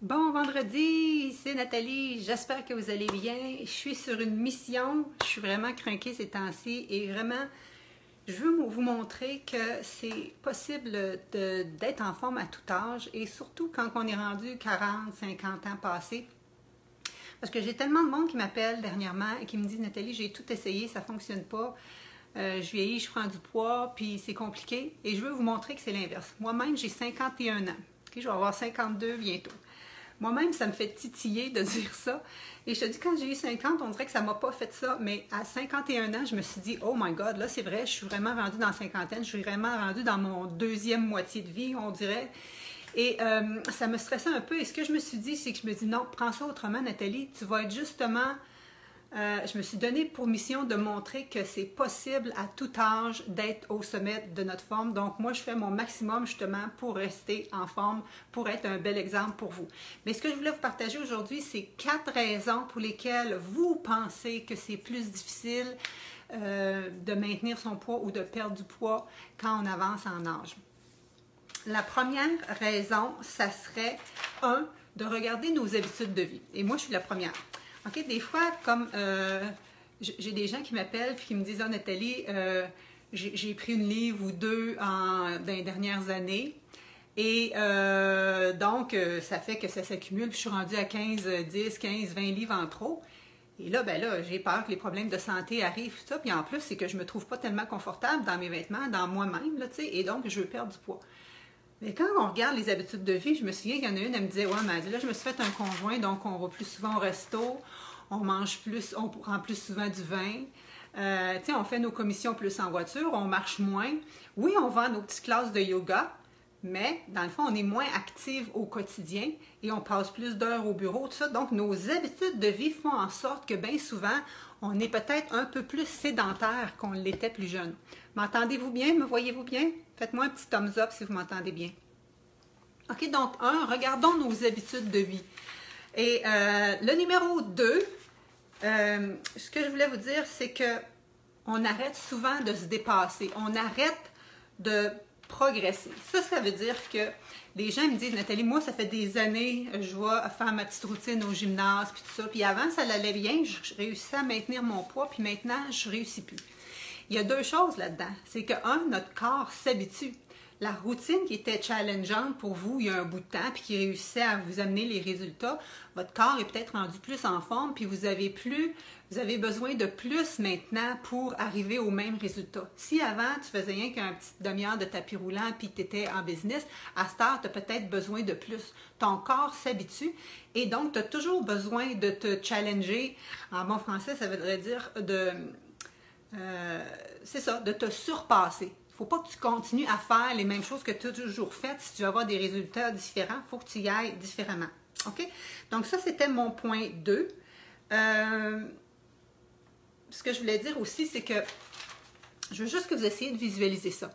Bon vendredi, c'est Nathalie, j'espère que vous allez bien. Je suis sur une mission, je suis vraiment craquée ces temps-ci et vraiment, je veux vous montrer que c'est possible d'être en forme à tout âge et surtout quand on est rendu 40, 50 ans passés. Parce que j'ai tellement de monde qui m'appelle dernièrement et qui me dit « Nathalie, j'ai tout essayé, ça ne fonctionne pas. Je vieillis, je prends du poids, puis c'est compliqué. » Et je veux vous montrer que c'est l'inverse. Moi-même, j'ai 51 ans. Okay, je vais avoir 52 bientôt. Moi-même, ça me fait titiller de dire ça. Et je te dis, quand j'ai eu 50, on dirait que ça ne m'a pas fait ça. Mais à 51 ans, je me suis dit, oh my God, là, c'est vrai, je suis vraiment rendue dans la cinquantaine. Je suis vraiment rendue dans mon deuxième moitié de vie, on dirait. Et ça me stressait un peu. Et ce que je me suis dit, c'est que je me dis, non, prends ça autrement, Nathalie. Tu vas être justement... je me suis donné pour mission de montrer que c'est possible à tout âge d'être au sommet de notre forme. Donc, moi, je fais mon maximum justement pour rester en forme, pour être un bel exemple pour vous. Mais ce que je voulais vous partager aujourd'hui, c'est 4 raisons pour lesquelles vous pensez que c'est plus difficile de maintenir son poids ou de perdre du poids quand on avance en âge. La première raison, ça serait, de regarder nos habitudes de vie. Et moi, je suis la première. OK, des fois, comme j'ai des gens qui m'appellent et qui me disent « Ah, Nathalie, j'ai pris une livre ou deux dans les dernières années. » Et donc, ça fait que ça s'accumule. Puis je suis rendue à 10, 15, 20 livres en trop. Et là, ben là, j'ai peur que les problèmes de santé arrivent, tout ça. Puis en plus, c'est que je me trouve pas tellement confortable dans mes vêtements, dans moi-même, là, tu sais. Et donc, je veux perdre du poids. Mais quand on regarde les habitudes de vie, je me souviens qu'il y en a une, elle me disait « Ouais, mais là, je me suis fait un conjoint, donc on va plus souvent au resto, on mange plus, on prend plus souvent du vin, tu sais, on fait nos commissions plus en voiture, on marche moins. Oui, on va à nos petites classes de yoga, mais dans le fond, on est moins active au quotidien et on passe plus d'heures au bureau, tout ça. Donc, nos habitudes de vie font en sorte que bien souvent, on est peut-être un peu plus sédentaire qu'on l'était plus jeune. M'entendez-vous bien? Me voyez-vous bien? Faites-moi un petit thumbs up si vous m'entendez bien. OK, donc, regardons nos habitudes de vie. Et le numéro 2, ce que je voulais vous dire, c'est que on arrête souvent de se dépasser. On arrête de progresser. Ça veut dire que les gens me disent « Nathalie, moi, ça fait des années, je vais faire ma petite routine au gymnase, puis tout ça. Puis avant, ça allait bien, je réussissais à maintenir mon poids, puis maintenant, je ne réussis plus. » Il y a deux choses là-dedans. C'est que, notre corps s'habitue. La routine qui était challengeante pour vous il y a un bout de temps, puis qui réussissait à vous amener les résultats, votre corps est peut-être rendu plus en forme, puis vous avez besoin de plus maintenant pour arriver au même résultat. Si avant, tu faisais rien qu'un petit demi-heure de tapis roulant, puis tu étais en business, à cette heure, tu as peut-être besoin de plus. Ton corps s'habitue, et donc tu as toujours besoin de te challenger. En bon français, ça voudrait dire c'est ça, de te surpasser. Il ne faut pas que tu continues à faire les mêmes choses que tu as toujours faites. Si tu veux avoir des résultats différents, il faut que tu y ailles différemment. OK? Donc ça, c'était mon point 2. Ce que je voulais dire aussi, c'est que je veux juste que vous essayiez de visualiser ça.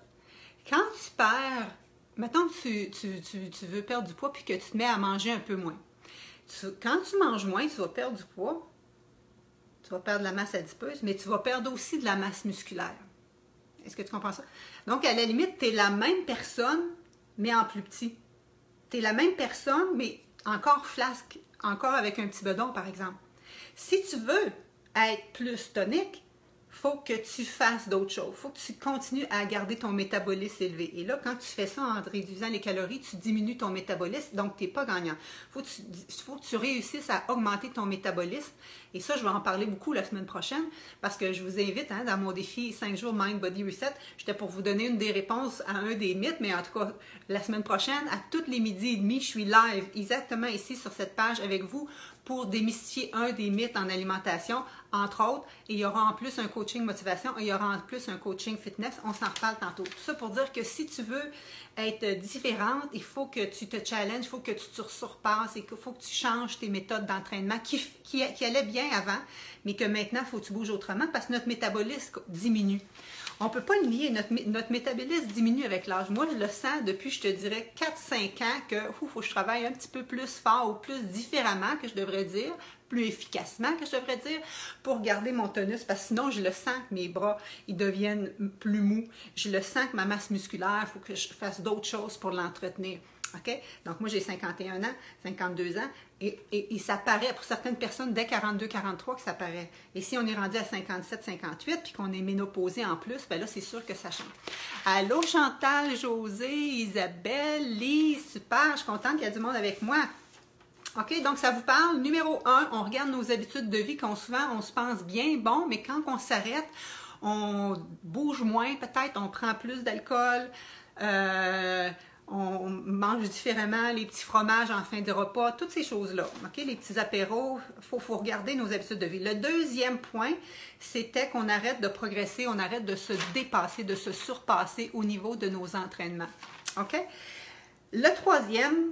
Quand tu perds, mettons que tu veux perdre du poids puis que tu te mets à manger un peu moins. Quand tu manges moins, tu vas perdre du poids. Tu vas perdre de la masse adipeuse, mais tu vas perdre aussi de la masse musculaire. Est-ce que tu comprends ça? Donc, à la limite, tu es la même personne, mais en plus petit. Tu es la même personne, mais encore flasque, encore avec un petit bedon, par exemple. Si tu veux être plus tonique, il faut que tu fasses d'autres choses. Il faut que tu continues à garder ton métabolisme élevé. Et là, quand tu fais ça en réduisant les calories, tu diminues ton métabolisme, donc tu n'es pas gagnant. Il faut que tu réussisses à augmenter ton métabolisme. Et ça, je vais en parler beaucoup la semaine prochaine parce que je vous invite dans mon défi 5 jours Mind Body Reset. J'étais pour vous donner une des réponses à un des mythes, mais en tout cas, la semaine prochaine, à tous les midis et demi, je suis live exactement ici sur cette page avec vous pour démystifier un des mythes en alimentation, entre autres. Et il y aura en plus un coaching motivation et il y aura en plus un coaching fitness. On s'en reparle tantôt. Tout ça pour dire que si tu veux être différente, il faut que tu te challenges, il faut que tu te surpasses et qu'il faut que tu changes tes méthodes d'entraînement qui allaient bien avant, mais que maintenant, il faut que tu bouges autrement parce que notre métabolisme diminue. On ne peut pas le nier, notre métabolisme diminue avec l'âge. Moi, je le sens depuis, je te dirais, 4-5 ans que faut que je travaille un petit peu plus fort ou plus différemment, que je devrais dire, plus efficacement, que je devrais dire, pour garder mon tonus. Parce que sinon, je le sens que mes bras, ils deviennent plus mous. Je le sens que ma masse musculaire, il faut que je fasse d'autres choses pour l'entretenir. OK? Donc, moi, j'ai 51 ans, 52 ans, et ça paraît, pour certaines personnes, dès 42, 43 que ça paraît. Et si on est rendu à 57, 58, puis qu'on est ménopausé en plus, bien là, c'est sûr que ça change. Allô, Chantal, José, Isabelle, Lise, super, je suis contente qu'il y a du monde avec moi. OK, donc ça vous parle. Numéro 1, on regarde nos habitudes de vie, souvent, on se pense bien, bon, mais quand on s'arrête, on bouge moins peut-être, on prend plus d'alcool, on mange différemment, les petits fromages en fin de repas, toutes ces choses-là. OK? Les petits apéros, il faut regarder nos habitudes de vie. Le deuxième point, c'était qu'on arrête de progresser, on arrête de se dépasser, de se surpasser au niveau de nos entraînements. OK? Le troisième,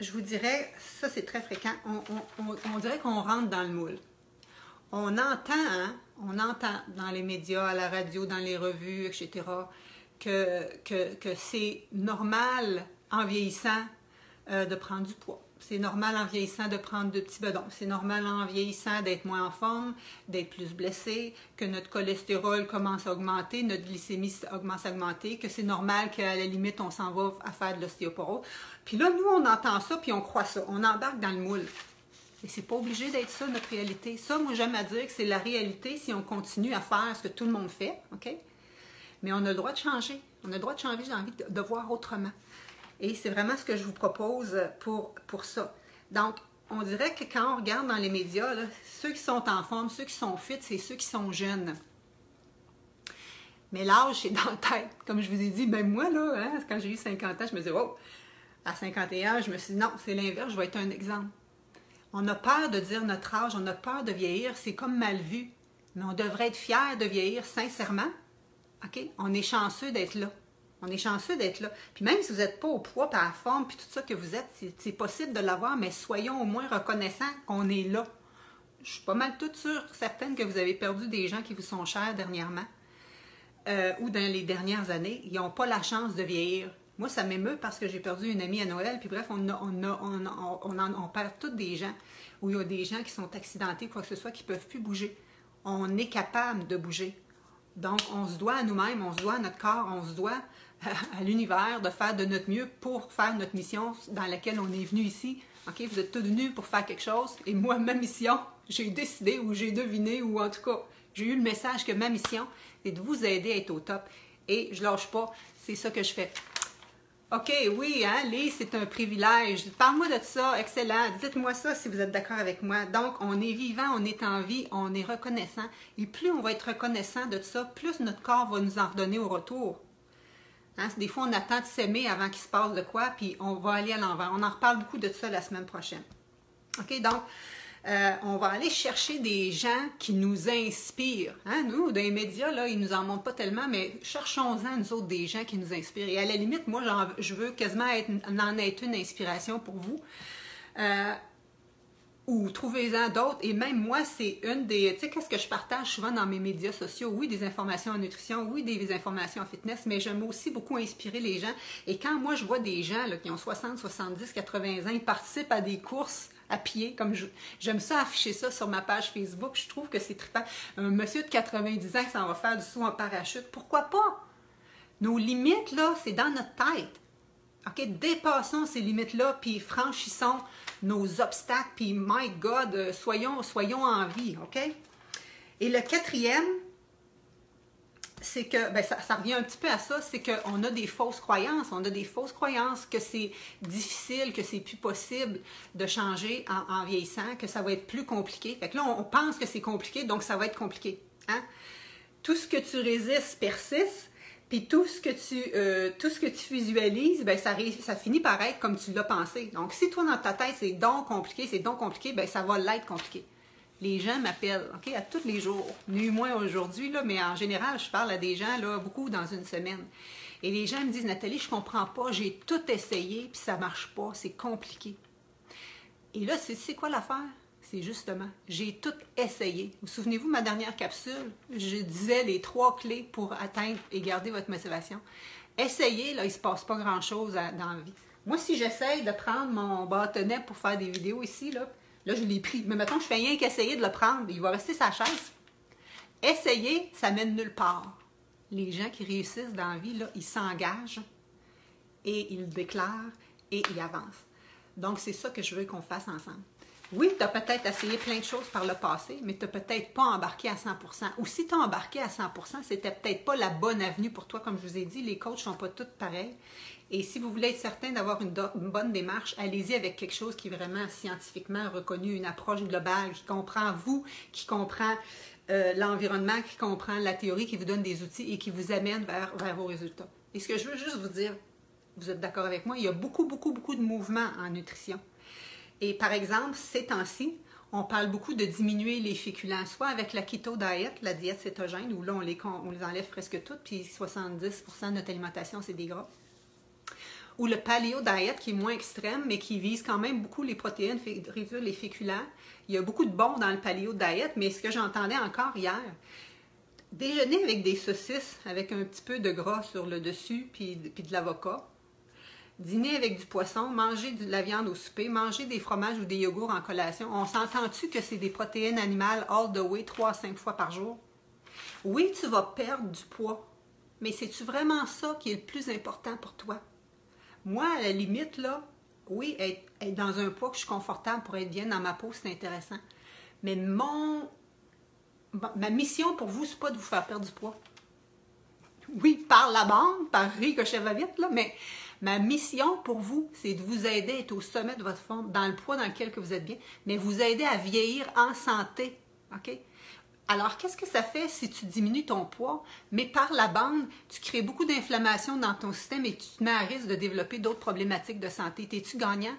je vous dirais, ça c'est très fréquent, on dirait qu'on rentre dans le moule. On entend dans les médias, à la radio, dans les revues, etc., que c'est normal en vieillissant de prendre du poids. C'est normal en vieillissant de prendre de petits bedons. C'est normal en vieillissant d'être moins en forme, d'être plus blessé, que notre cholestérol commence à augmenter, notre glycémie commence à augmenter, que c'est normal qu'à la limite, on s'en va à faire de l'ostéoporose. Puis là, nous, on entend ça, puis on croit ça. On embarque dans le moule. Et c'est pas obligé d'être ça, notre réalité. Ça, moi, j'aime à dire que c'est la réalité si on continue à faire ce que tout le monde fait, OK? Mais on a le droit de changer. On a le droit de changer, j'ai envie de voir autrement. Et c'est vraiment ce que je vous propose pour ça. Donc, on dirait que quand on regarde dans les médias, là, ceux qui sont en forme, ceux qui sont fit, c'est ceux qui sont jeunes. Mais l'âge, c'est dans la tête. Comme je vous ai dit, même moi, là, hein, quand j'ai eu 50 ans, je me disais, oh, à 51, je me suis dit, non, c'est l'inverse, je vais être un exemple. On a peur de dire notre âge, on a peur de vieillir, c'est comme mal vu. Mais on devrait être fiers de vieillir, sincèrement. OK? On est chanceux d'être là. On est chanceux d'être là. Puis même si vous n'êtes pas au poids, par la forme, puis tout ça que vous êtes, c'est possible de l'avoir, mais soyons au moins reconnaissants qu'on est là. Je suis pas mal toute sûre, certaine que vous avez perdu des gens qui vous sont chers dernièrement ou dans les dernières années. Ils n'ont pas la chance de vieillir. Moi, ça m'émeut parce que j'ai perdu une amie à Noël, puis bref, on perd tous des gens, où il y a des gens qui sont accidentés, quoi que ce soit, qui ne peuvent plus bouger. On est capable de bouger. Donc, on se doit à nous-mêmes, on se doit à notre corps, on se doit à l'univers de faire de notre mieux pour faire notre mission dans laquelle on est venu ici. OK, vous êtes tous venus pour faire quelque chose, et moi, ma mission, j'ai décidé, ou j'ai deviné, ou en tout cas, j'ai eu le message que ma mission, c'est de vous aider à être au top. Et je lâche pas, c'est ça que je fais. OK, oui, hein, Lise, c'est un privilège. Parle-moi de ça, excellent. Dites-moi ça si vous êtes d'accord avec moi. Donc, on est vivant, on est en vie, on est reconnaissant. Et plus on va être reconnaissant de ça, plus notre corps va nous en redonner au retour. Hein, des fois, on attend de s'aimer avant qu'il se passe de quoi, puis on va aller à l'envers. On en reparle beaucoup de ça la semaine prochaine. OK, donc, on va aller chercher des gens qui nous inspirent. Hein? Nous, dans les médias, là, ils nous en montrent pas tellement, mais cherchons-en, nous autres, des gens qui nous inspirent. Et à la limite, moi, je veux quasiment en être une inspiration pour vous. Ou trouvez-en d'autres. Et même moi, c'est une des... Tu sais, qu'est-ce que je partage souvent dans mes médias sociaux? Oui, des informations en nutrition, oui, des informations en fitness, mais j'aime aussi beaucoup inspirer les gens. Et quand moi, je vois des gens là, qui ont 60, 70, 80 ans, ils participent à des courses à pied, comme j'aime ça afficher ça sur ma page Facebook, je trouve que c'est trippant. Un monsieur de 90 ans qui s'en va faire du saut en parachute, pourquoi pas? Nos limites, là, c'est dans notre tête. OK, dépassons ces limites-là, puis franchissons nos obstacles, puis my God, soyons en vie, OK? Et le quatrième, c'est que, ben ça revient un petit peu à ça, c'est qu'on a des fausses croyances. On a des fausses croyances que c'est difficile, que c'est plus possible de changer en vieillissant, que ça va être plus compliqué. Fait que là, on pense que c'est compliqué, donc ça va être compliqué. Hein? Tout ce que tu résistes persiste, puis tout ce que tu visualises, ben ça finit par être comme tu l'as pensé. Donc, si toi, dans ta tête, c'est donc compliqué, ben ça va l'être compliqué. Les gens m'appellent, OK, à tous les jours. Moins aujourd'hui, là, mais en général, je parle à des gens, là, beaucoup dans une semaine. Et les gens me disent, Nathalie, je comprends pas, j'ai tout essayé, puis ça marche pas, c'est compliqué. Et là, c'est quoi l'affaire? C'est justement, j'ai tout essayé. Vous souvenez-vous, ma dernière capsule, je disais les 3 clés pour atteindre et garder votre motivation. Essayez, là, il ne se passe pas grand-chose dans la vie. Moi, si j'essaye de prendre mon bâtonnet pour faire des vidéos ici, là, je l'ai pris. Mais maintenant, je fais rien qu'essayer de le prendre. Il va rester sa chaise. Essayer, ça mène nulle part. Les gens qui réussissent dans la vie, là, ils s'engagent et ils le déclarent et il avance. Donc, c'est ça que je veux qu'on fasse ensemble. Oui, tu as peut-être essayé plein de choses par le passé, mais tu n'as peut-être pas embarqué à 100%. Ou si tu as embarqué à 100%, c'était peut-être pas la bonne avenue pour toi. Comme je vous ai dit, les coachs ne sont pas tous pareils. Et si vous voulez être certain d'avoir une bonne démarche, allez-y avec quelque chose qui est vraiment scientifiquement reconnu, une approche globale qui comprend vous, qui comprend l'environnement, qui comprend la théorie, qui vous donne des outils et qui vous amène vers vos résultats. Et ce que je veux juste vous dire, vous êtes d'accord avec moi, il y a beaucoup de mouvements en nutrition. Et par exemple, ces temps-ci, on parle beaucoup de diminuer les féculents, soit avec la keto diet, la diète cétogène, où là, on les enlève presque toutes, puis 70% de notre alimentation, c'est des gras. Ou le paleo diet, qui est moins extrême, mais qui vise quand même beaucoup les protéines, réduire les féculents. Il y a beaucoup de bons dans le paleo diet, mais ce que j'entendais encore hier, déjeuner avec des saucisses, avec un petit peu de gras sur le dessus, puis de l'avocat. Dîner avec du poisson, manger de la viande au souper, manger des fromages ou des yogourts en collation. On s'entend-tu que c'est des protéines animales all the way 3 à 5 fois par jour? Oui, tu vas perdre du poids, mais c'est-tu vraiment ça qui est le plus important pour toi? Moi, à la limite, là, oui, être dans un poids que je suis confortable pour être bien dans ma peau, c'est intéressant. Mais ma mission pour vous, c'est pas de vous faire perdre du poids. Oui, par la bande, par ricochet va-vite, là, mais ma mission pour vous, c'est de vous aider à être au sommet de votre forme, dans le poids dans lequel que vous êtes bien, mais vous aider à vieillir en santé, OK? Alors, qu'est-ce que ça fait si tu diminues ton poids, mais par la bande, tu crées beaucoup d'inflammation dans ton système et tu te mets à risque de développer d'autres problématiques de santé? T'es-tu gagnant?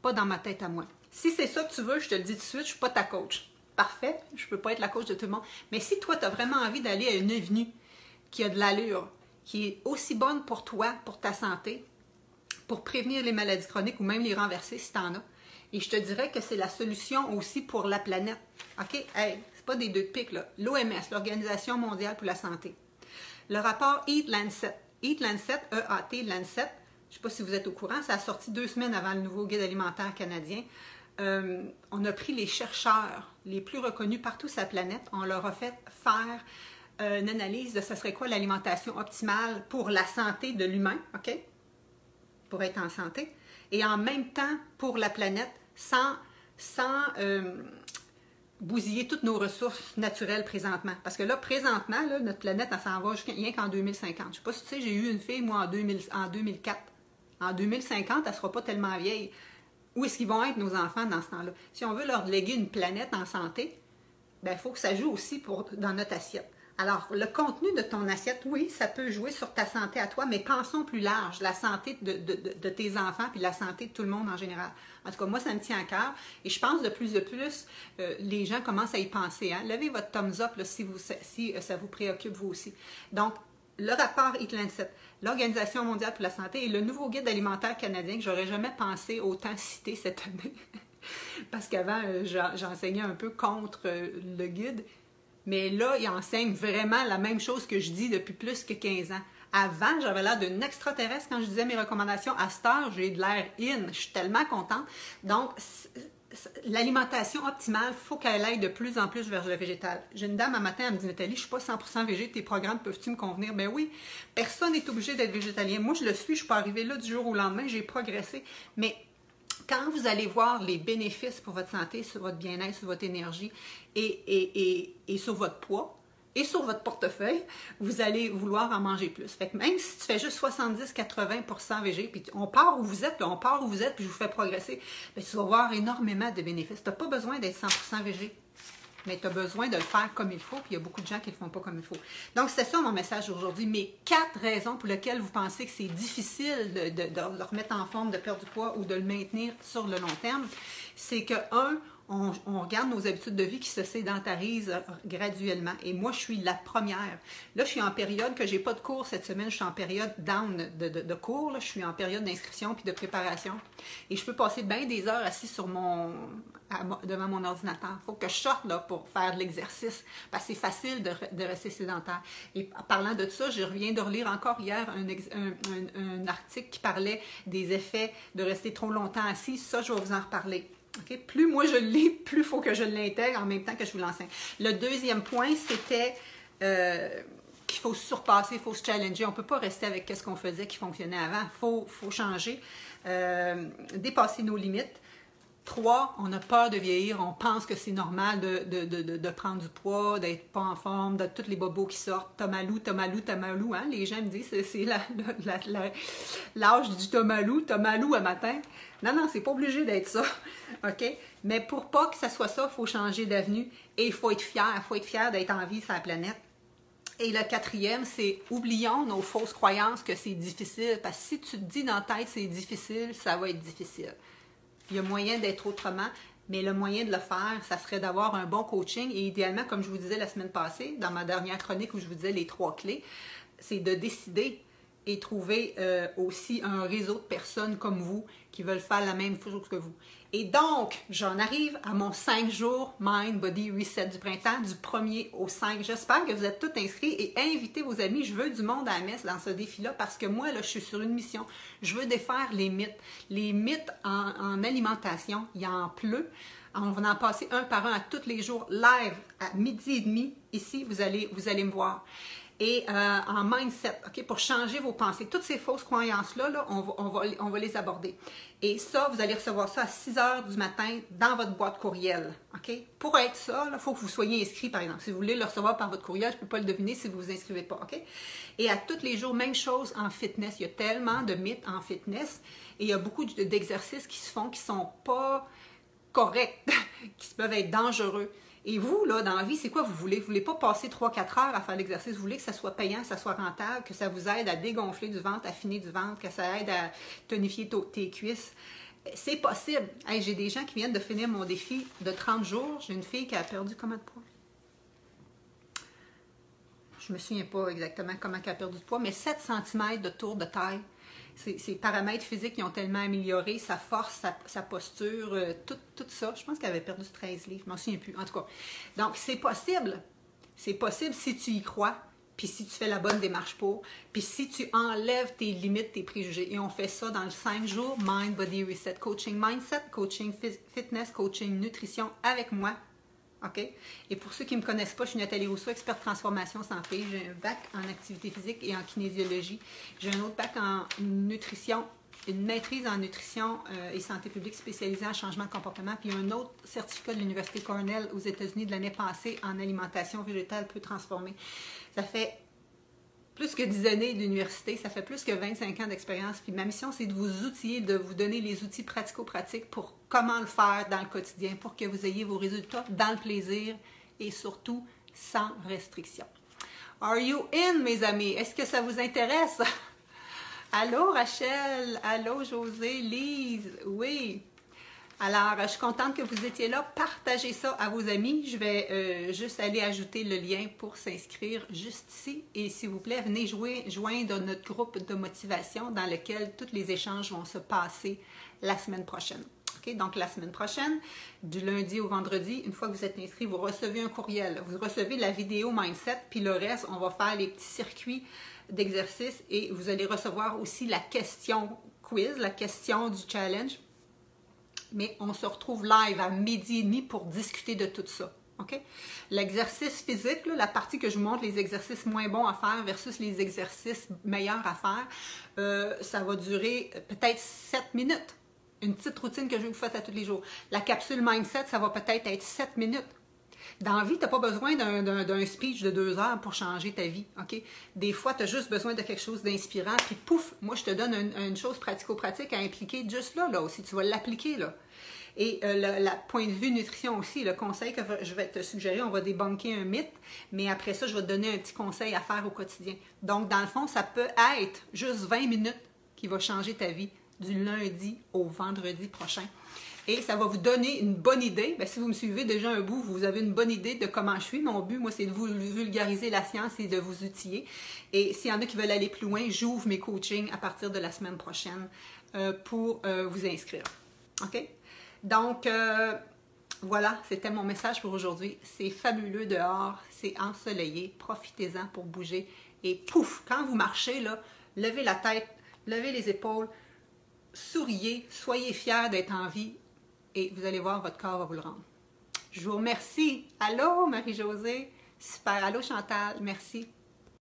Pas dans ma tête à moi. Si c'est ça que tu veux, je te le dis tout de suite, je ne suis pas ta coach. Parfait, je ne peux pas être la coach de tout le monde. Mais si toi, tu as vraiment envie d'aller à une avenue qui a de l'allure, qui est aussi bonne pour toi, pour ta santé, pour prévenir les maladies chroniques ou même les renverser si tu en as, et je te dirais que c'est la solution aussi pour la planète. OK? Hey, c'est pas des deux de pique, là. L'OMS, l'Organisation mondiale pour la santé. Le rapport Eat Lancet, E-A-T, Lancet, je ne sais pas si vous êtes au courant, ça a sorti 2 semaines avant le nouveau guide alimentaire canadien. On a pris les chercheurs les plus reconnus partout sur la planète, on leur a fait faire une analyse de ce serait quoi l'alimentation optimale pour la santé de l'humain, OK? Pour être en santé, et en même temps pour la planète, sans bousiller toutes nos ressources naturelles présentement. Parce que là, présentement, là, notre planète, elle s'en va rien qu'en 2050. Je ne sais pas si tu sais, j'ai eu une fille, moi, en 2004. En 2050, elle ne sera pas tellement vieille. Où est-ce qu'ils vont être, nos enfants, dans ce temps-là? Si on veut leur léguer une planète en santé, bien, il faut que ça joue aussi dans notre assiette. Alors, le contenu de ton assiette, oui, ça peut jouer sur ta santé à toi, mais pensons plus large, la santé de tes enfants puis la santé de tout le monde en général. En tout cas, moi, ça me tient à cœur et je pense de plus, les gens commencent à y penser. Hein? Levez votre thumbs up là, si ça vous préoccupe vous aussi. Donc, le rapport Eat Lancet, l'Organisation mondiale pour la santé et le nouveau guide alimentaire canadien que j'aurais jamais pensé autant citer cette année. Parce qu'avant, j'enseignais un peu contre le guide. Mais là, il enseigne vraiment la même chose que je dis depuis plus que 15 ans. Avant, j'avais l'air d'une extraterrestre quand je disais mes recommandations. À cette heure, j'ai de l'air in. Je suis tellement contente. Donc, l'alimentation optimale, il faut qu'elle aille de plus en plus vers le végétal. J'ai une dame un matin, elle me dit, Nathalie, je ne suis pas 100% végé, tes programmes peuvent-tu me convenir? Ben oui, personne n'est obligé d'être végétalien. Moi, je le suis, je ne suis pas arrivée là du jour au lendemain, j'ai progressé. Mais quand vous allez voir les bénéfices pour votre santé, sur votre bien-être, sur votre énergie et sur votre poids et sur votre portefeuille, vous allez vouloir en manger plus. Fait que même si tu fais juste 70-80% végé, puis on part où vous êtes, là, on part où vous êtes, puis je vous fais progresser, bien, tu vas voir énormément de bénéfices. Tu n'as pas besoin d'être 100% végé, mais tu as besoin de le faire comme il faut, puis il y a beaucoup de gens qui ne le font pas comme il faut. Donc, c'est ça mon message aujourd'hui. Mes 4 raisons pour lesquelles vous pensez que c'est difficile de remettre en forme, de perdre du poids ou de le maintenir sur le long terme, c'est que, on regarde nos habitudes de vie qui se sédentarisent graduellement. Et moi, je suis la première. Là, je suis en période que je n'ai pas de cours cette semaine. Je suis en période down de cours. Là. Je suis en période d'inscription puis de préparation. Et je peux passer bien des heures assis devant mon ordinateur. Il faut que je sorte là, pour faire de l'exercice. Parce que c'est facile de rester sédentaire. Et en parlant de ça, je reviens de relire encore hier un article qui parlait des effets de rester trop longtemps assis. Ça, je vais vous en reparler. Okay? Plus moi je le lis, plus il faut que je l'intègre en même temps que je vous l'enseigne. Le deuxième point, c'était qu'il faut se surpasser, il faut se challenger. On ne peut pas rester avec ce qu'on faisait qui fonctionnait avant. Il faut changer, dépasser nos limites. 3, on a peur de vieillir, on pense que c'est normal de prendre du poids, d'être pas en forme, de tous les bobos qui sortent. Tomalou, hein? Les gens me disent c'est l'âge du tomalou à matin. Non, c'est pas obligé d'être ça, OK? Mais pour pas que ça soit ça, il faut changer d'avenue et il faut être fier d'être en vie sur la planète. Et le 4e, c'est oublions nos fausses croyances que c'est difficile, parce que si tu te dis dans ta tête c'est difficile, ça va être difficile. Il y a moyen d'être autrement, mais le moyen de le faire, ça serait d'avoir un bon coaching et idéalement, comme je vous disais la semaine passée, dans ma dernière chronique où je vous disais les 3 clés, c'est de décider et trouver aussi un réseau de personnes comme vous qui veulent faire la même chose que vous. Et donc, j'en arrive à mon 5 jours Mind Body Reset du printemps, du 1er au 5. J'espère que vous êtes tous inscrits et invitez vos amis. Je veux du monde à la messe dans ce défi-là parce que moi, là, je suis sur une mission. Je veux défaire les mythes. Les mythes en alimentation, il en pleut. On va en passer un par un à tous les jours, live, à 12h30. Ici, vous allez me voir. Et en mindset, OK, pour changer vos pensées. Toutes ces fausses croyances-là, là, on va les aborder. Et ça, vous allez recevoir ça à 6h du matin dans votre boîte courriel. OK? Pour être ça, il faut que vous soyez inscrit, par exemple. Si vous voulez le recevoir par votre courriel, je ne peux pas le deviner si vous ne vous inscrivez pas. OK? Et à tous les jours, même chose en fitness. Il y a tellement de mythes en fitness et il y a beaucoup d'exercices qui se font qui ne sont pas corrects, qui peuvent être dangereux. Et vous, là, dans la vie, c'est quoi vous voulez? Vous ne voulez pas passer 3-4 heures à faire l'exercice. Vous voulez que ça soit payant, que ça soit rentable, que ça vous aide à dégonfler du ventre, à affiner du ventre, que ça aide à tonifier tes cuisses. C'est possible. Hey, j'ai des gens qui viennent de finir mon défi de 30 jours. J'ai une fille qui a perdu combien de poids? Je ne me souviens pas exactement comment elle a perdu de poids, mais 7 cm de tour de taille. Ses paramètres physiques qui ont tellement amélioré, sa force, sa posture, tout ça. Je pense qu'elle avait perdu 13 livres, je ne m'en souviens plus. En tout cas, donc c'est possible. C'est possible si tu y crois, puis si tu fais la bonne démarche pour, puis si tu enlèves tes limites, tes préjugés. Et on fait ça dans le 5 jours, Mind, Body, Reset, Coaching Mindset, Coaching Fitness, Coaching Nutrition avec moi. OK? Et pour ceux qui ne me connaissent pas, je suis Nathalie Rousseau, experte transformation santé. J'ai un bac en activité physique et en kinésiologie. J'ai un autre bac en nutrition, une maîtrise en nutrition et santé publique spécialisée en changement de comportement, puis un autre certificat de l'Université Cornell aux États-Unis de l'année passée en alimentation végétale peu transformée. Ça fait plus que 10 années d'université, ça fait plus que 25 ans d'expérience. Puis ma mission, c'est de vous outiller, de vous donner les outils pratico-pratiques pour comment le faire dans le quotidien, pour que vous ayez vos résultats dans le plaisir et surtout sans restriction. Are you in, mes amis? Est-ce que ça vous intéresse? Allô, Rachel? Allô, José? Lise? Oui. Alors, je suis contente que vous étiez là. Partagez ça à vos amis. Je vais juste aller ajouter le lien pour s'inscrire juste ici. Et s'il vous plaît, venez joindre notre groupe de motivation dans lequel tous les échanges vont se passer la semaine prochaine. Okay? Donc, la semaine prochaine, du lundi au vendredi, une fois que vous êtes inscrit, vous recevez un courriel. Vous recevez la vidéo Mindset, puis le reste, on va faire les petits circuits d'exercice et vous allez recevoir aussi la question quiz, la question du challenge. Mais on se retrouve live à 12h30 pour discuter de tout ça. Okay? L'exercice physique, là, la partie que je vous montre, les exercices moins bons à faire versus les exercices meilleurs à faire, ça va durer peut-être 7 minutes. Une petite routine que je vais vous faire à tous les jours. La capsule Mindset, ça va peut-être être 7 minutes. Dans la vie, tu n'as pas besoin d'un speech de 2 heures pour changer ta vie. Okay? Des fois, tu as juste besoin de quelque chose d'inspirant, puis pouf, moi, je te donne une chose pratico-pratique à impliquer juste là aussi. Tu vas l'appliquer là. Et le point de vue nutrition aussi, le conseil que je vais te suggérer, on va débunker un mythe, mais après ça, je vais te donner un petit conseil à faire au quotidien. Donc, dans le fond, ça peut être juste 20 minutes qui va changer ta vie du lundi au vendredi prochain. Et ça va vous donner une bonne idée. Bien, si vous me suivez déjà un bout, vous avez une bonne idée de comment je suis. Mon but, moi, c'est de vous vulgariser la science et de vous outiller. Et s'il y en a qui veulent aller plus loin, j'ouvre mes coachings à partir de la semaine prochaine pour vous inscrire. OK? Donc, voilà, c'était mon message pour aujourd'hui. C'est fabuleux dehors, c'est ensoleillé. Profitez-en pour bouger. Et pouf, quand vous marchez, là, levez la tête, levez les épaules, souriez, soyez fiers d'être en vie. Et vous allez voir, votre corps va vous le rendre. Je vous remercie. Allô, Marie-Josée. Super. Allô, Chantal. Merci.